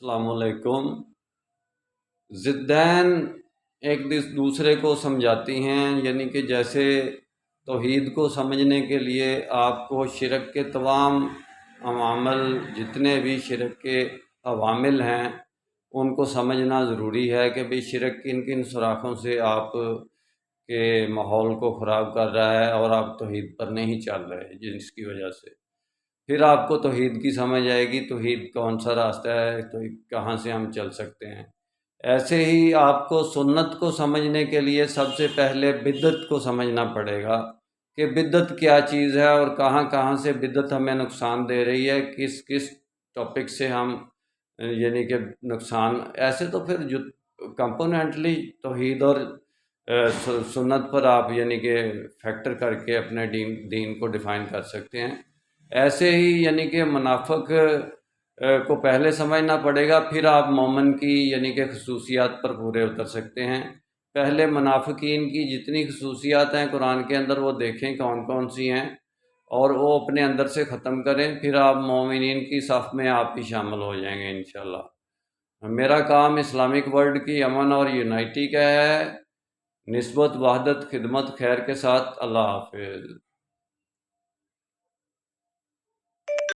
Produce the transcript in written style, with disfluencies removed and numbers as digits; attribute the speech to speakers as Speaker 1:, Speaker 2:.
Speaker 1: السلام علیکم۔ ضدین ایک دوسرے کو سمجھاتی ہیں، یعنی کہ جیسے توحید کو سمجھنے کے لیے آپ کو شرک کے تمام عوامل، جتنے بھی شرک کے عوامل ہیں ان کو سمجھنا ضروری ہے کہ بھئی شرک کن کن سوراخوں سے آپ کے ماحول کو خراب کر رہا ہے اور آپ توحید پر نہیں چل رہے، جس کی وجہ سے پھر آپ کو توحید کی سمجھ آئے گی، توحید کون سا راستہ ہے، تو کہاں سے ہم چل سکتے ہیں۔ ایسے ہی آپ کو سنت کو سمجھنے کے لیے سب سے پہلے بدعت کو سمجھنا پڑے گا کہ بدعت کیا چیز ہے اور کہاں کہاں سے بدعت ہمیں نقصان دے رہی ہے، کس کس ٹاپک سے ہم یعنی کہ نقصان۔ ایسے تو پھر جو کمپوننٹلی توحید اور سنت پر آپ یعنی کہ فیکٹر کر کے اپنے دین کو ڈیفائن کر سکتے ہیں۔ ایسے ہی یعنی کہ منافق کو پہلے سمجھنا پڑے گا، پھر آپ مومن کی یعنی کہ خصوصیات پر پورے اتر سکتے ہیں۔ پہلے منافقین کی جتنی خصوصیات ہیں قرآن کے اندر وہ دیکھیں کون کون سی ہیں اور وہ اپنے اندر سے ختم کریں، پھر آپ مومنین کی صف میں آپ بھی شامل ہو جائیں گے انشاءاللہ۔ میرا کام اسلامک ورلڈ کی امن اور یونائٹی کا ہے، نسبت، وحدت، خدمت، خیر کے ساتھ۔ اللہ حافظ۔